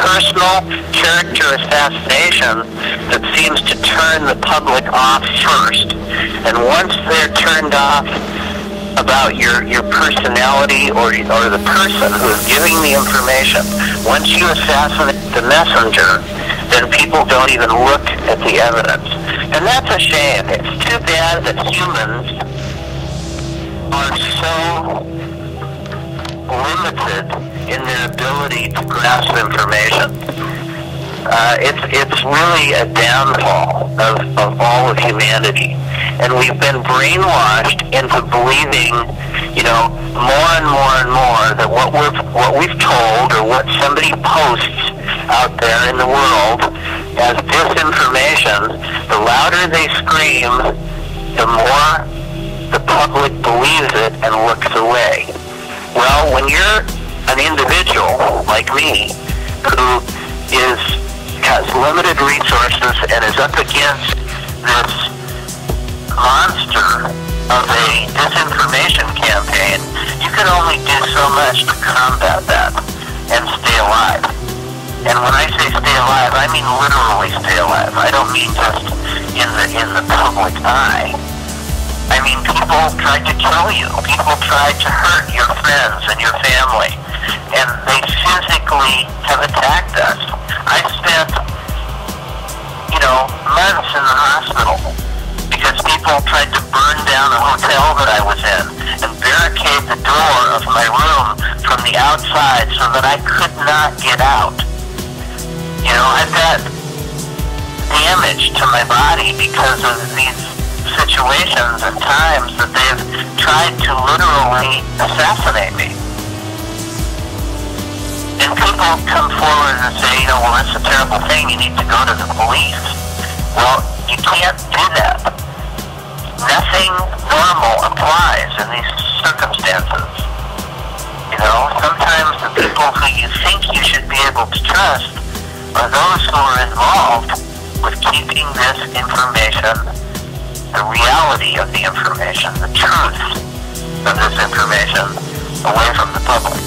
personal character assassination that seems to turn the public off first. And once they're turned off about your personality or the person who is giving the information, once you assassinate the messenger, then people don't even look at the evidence. And that's a shame. It's too bad that humans are so limited in their ability to grasp information. It's really a downfall of all of humanity. And we've been brainwashed into believing, more and more and more that what we've told or what somebody posts out there in the world as disinformation, the louder they scream, the more the public believes it and looks away. Well, when you're an individual like me who has limited resources and is up against this monster of a disinformation campaign, you can only do so much to combat that and stay alive. And when I say stay alive, I mean literally stay alive. I don't mean just in the public eye. I mean, people tried to kill you. People tried to hurt your friends and your family. And they physically have attacked us. I spent, months in the hospital because people tried to burn down a hotel that I was in and barricade the door of my room from the outside so that I could not get out. I've got damage to my body because of these situations and times that they've tried to literally assassinate me. And people come forward and say, well, that's a terrible thing, you need to go to the police. Well, you can't do that. Nothing normal applies in these circumstances. Sometimes the people who you think you should be able to trust are those who are involved with keeping this information, the reality of the information, the truth of this information, away from the public.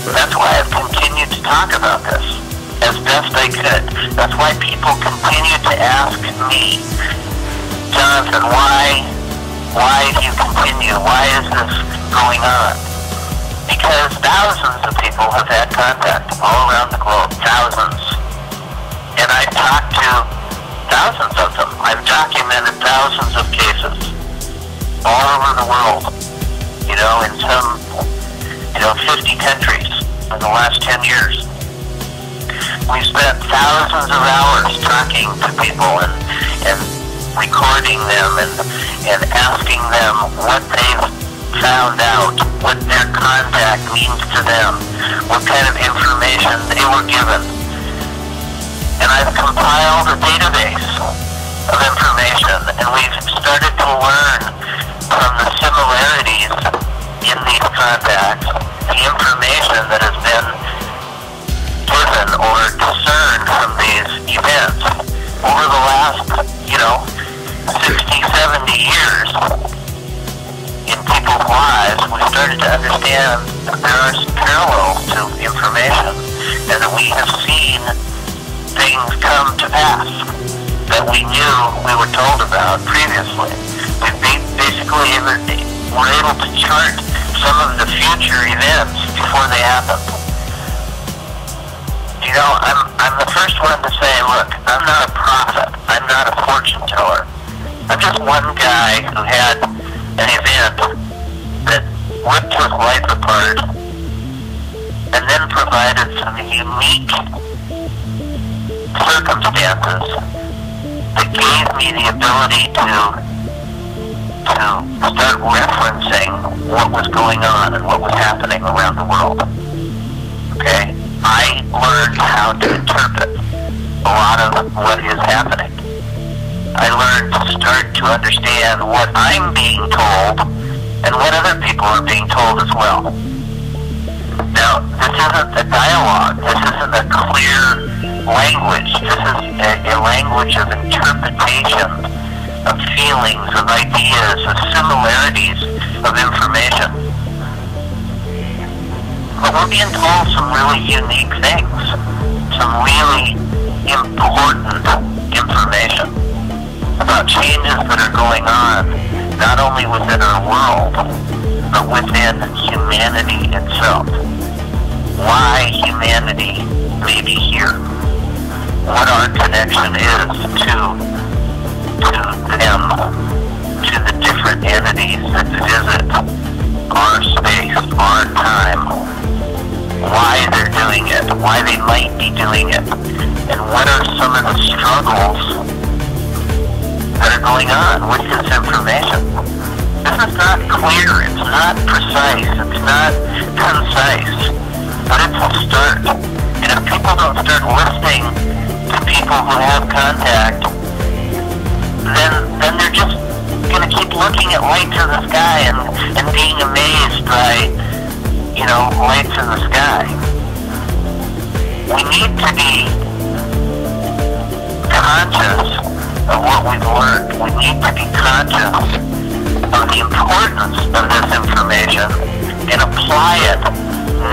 That's why I've continued to talk about this as best I could. That's why people continue to ask me, Jonathan, why do you continue? Why is this going on? Because thousands of people have had contact all around the globe, thousands. And I've talked to thousands of them. I've documented thousands of cases all over the world, in some, 50 countries in the last 10 years. We've spent thousands of hours talking to people and recording them and asking them what they've found out, what their contact means to them, what kind of information they were given. And I've compiled a database of information, and we've started to learn from the similarities in these contacts, the information that has been given or discerned from these events over the last, 60, 70 years in people's lives. We started to understand that there are some parallels to information and that we have seen things come to pass that we knew we were told about previously. We basically were able to chart some of the future events before they happened. I'm the first one to say, look, I'm not a prophet. I'm not a fortune teller. I'm just one guy who had an event that ripped his life apart and then provided some unique circumstances that gave me the ability to start referencing what was going on and what was happening around the world. Okay? I learned how to interpret a lot of what is happening. I learned to start to understand what I'm being told and what other people are being told as well. Now, this isn't a dialogue. This isn't a clear language. This is a language of interpretation, of feelings, of ideas, of similarities of information. But we're being told some really unique things, some really important information about changes that are going on, not only within our world, but within humanity itself. Why humanity may be here. What our connection is to them, to the different entities that visit our space, our time, why they're doing it, why they might be doing it, and what are some of the struggles that are going on with this information. This is not clear, it's not precise, it's not concise, but it's a start. And if people don't start listening to people who have contact, then they're just going to keep looking at lights in the sky and being amazed by, lights in the sky. We need to be conscious of what we've learned. We need to be conscious of the importance of this information and apply it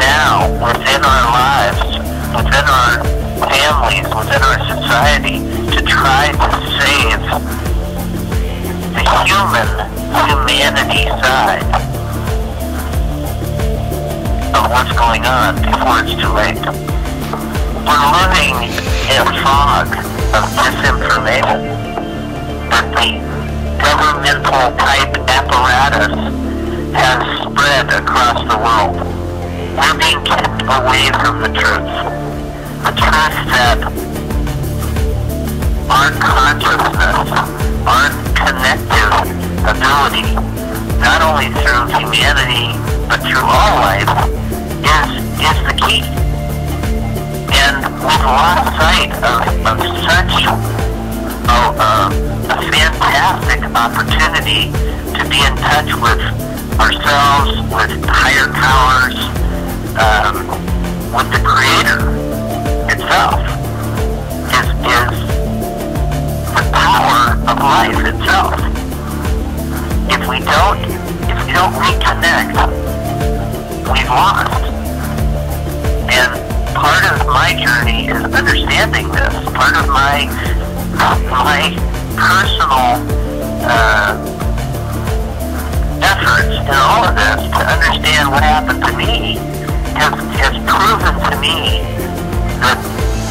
now within our lives, within our families, within our society, to try to save the humanity side of what's going on before it's too late. We're living in a fog of disinformation that the governmental type apparatus has spread across the world. We're being kept away from the truth. The truth that our consciousness, our connective ability, not only through humanity, but through all life, is the key. And we've lost sight of such a fantastic opportunity to be in touch with ourselves, with higher powers, with the Creator itself, is the power of life itself. If we don't reconnect, we've lost. And part of my journey is understanding this. Part of my personal efforts in all of this to understand what happened to me has proven to me that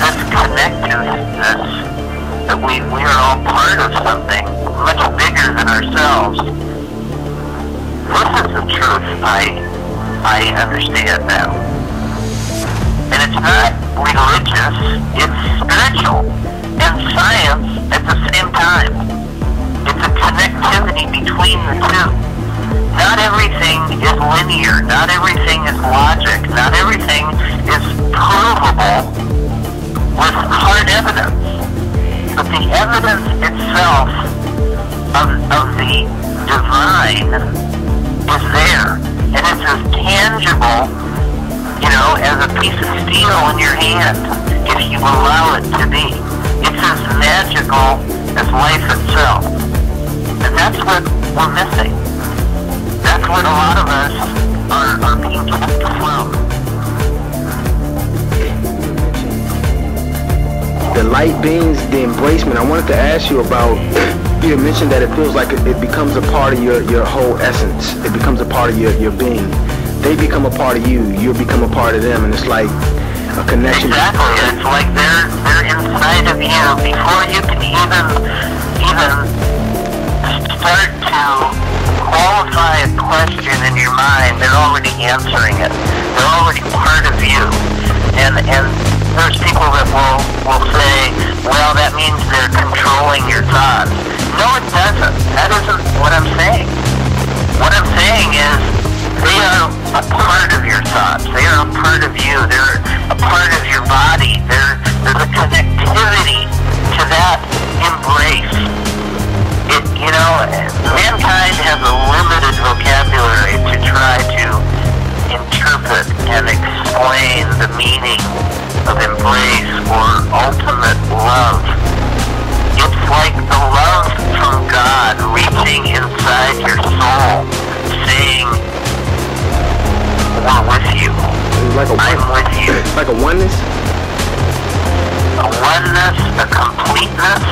this connectiveness, that we are all part of something much bigger than ourselves. This is the truth I understand now. And it's not religious, it's spiritual and science at the same time. It's a connectivity between the two. Not everything is linear, not everything is logic, not everything is provable with hard evidence. But the evidence itself of the divine is there. And it's as tangible, as a piece of steel in your hand, if you allow it to be. It's as magical as life itself. And that's what we're missing. That's what a lot of us are being kept from. The light beings, the embracement, I wanted to ask you about, you had mentioned that it feels like it becomes a part of your whole essence. It becomes a part of your being. They become a part of you, you become a part of them, and it's like a connection. Exactly. It's like they're inside of you before you can even start to qualify a question in your mind. They're already answering it. They're already part of you. And there's people that will say, well, that means they're controlling your thoughts. No, it doesn't. That isn't what I'm saying. What I'm saying is they are a part of your thoughts. They are a part of you. They're a part of your body. There's a connectivity to that embrace. Mankind has a limited vocabulary to try to interpret and explain the meaning of embrace or ultimate love. It's like the love from God reaching inside your soul, saying, we're with you. Like I'm with you. Like a oneness? A oneness, a completeness.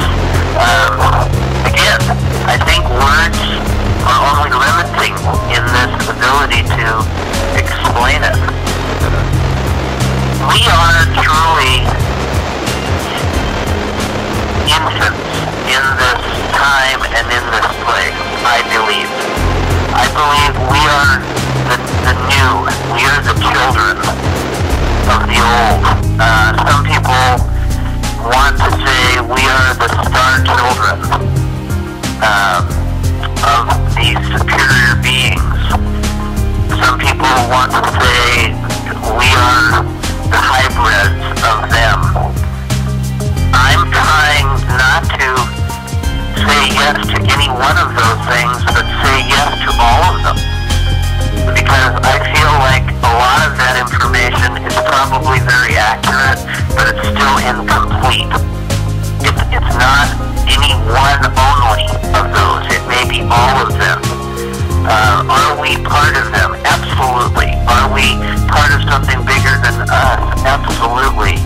Again, I think words are only limiting in this ability to explain it. We are truly infants in this time and in this place, I believe. I believe we are the new. We are the children of the old. Some people want to say we are the star children of these superior beings. Some people want to say we are the hybrids of them. I'm trying not to say yes to any one of those things, but say yes to all of them. Because I feel like a lot of that information is probably very accurate, but it's still incomplete. It's not any one only of those. It may be all of them. Are we part of them? Absolutely. Are we part of something bigger than us? Absolutely.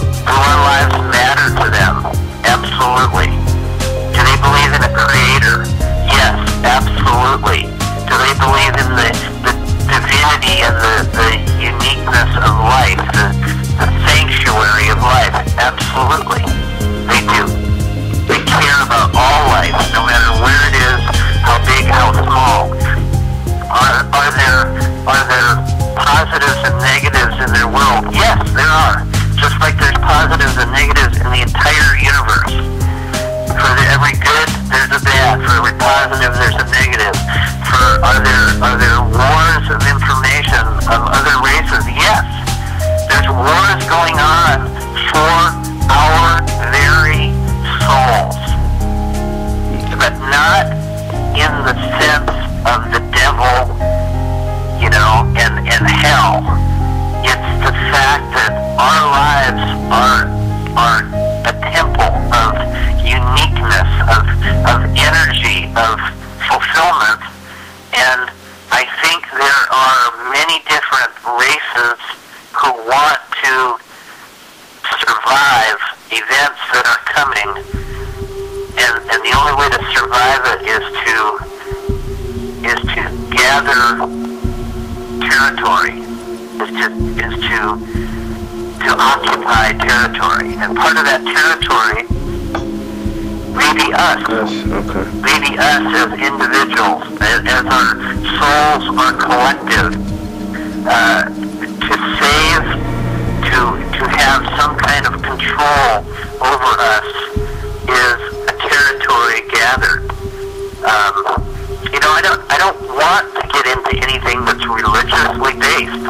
Do our lives matter to them? Absolutely. Do they believe in a creator? Yes, absolutely. Do they believe in the divinity and the uniqueness of life, the sanctuary of life? Absolutely. They do. They care about all life, no matter where it is, how big, how small. Are there positives and negatives in their world? Yes, there are. Just like there's positives and negatives in the entire universe. For every good, there's a bad. For every positive, there's a negative. Are there wars of information of other races? Yes. There's wars going on for our very souls. But not in the sense of the devil, and hell. It's the fact that our lives are a temple of uniqueness, of energy, of fulfillment. And I think there are many different races who want to survive events that are coming. And the only way to survive it is to gather territory, is to occupy territory. And part of that territory may be us. Yes, okay. Maybe us as individuals, as our souls are collective. To save, to have some kind of control over us is a territory gathered. I don't want to get into anything that's religiously based,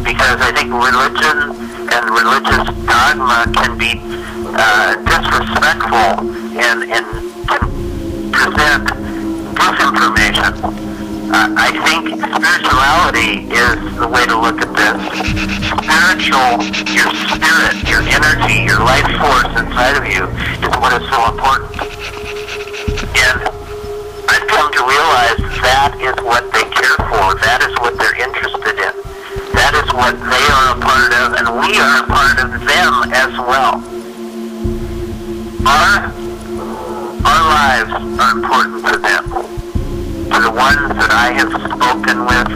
because I think religion and religious dogma can be disrespectful and can present disinformation. I think spirituality is the way to look at this. Your spirit, your energy, your life force inside of you is what is so important. And I've come to realize that is what they care for. That is what they're interested in. That is what they are a part of, and we are a part of them as well. Our lives are important to them, to the ones that I have spoken with,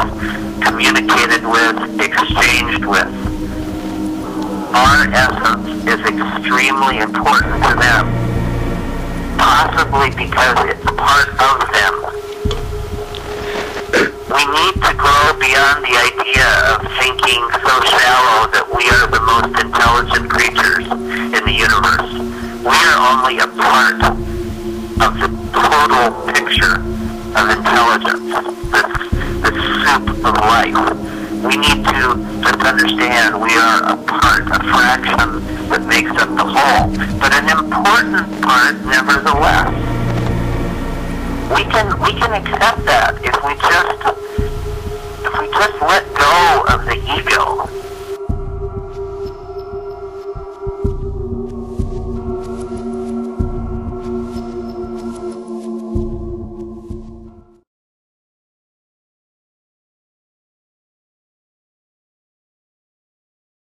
communicated with, exchanged with. Our essence is extremely important to them, possibly because it's part of them. We need to grow beyond the idea of thinking so shallow that we are the most intelligent creatures in the universe. We are only a part of the total picture of intelligence, this soup of life. We need to just understand we are a part, a fraction that makes up the whole, but an important part nevertheless. We can accept that if we just let go of the ego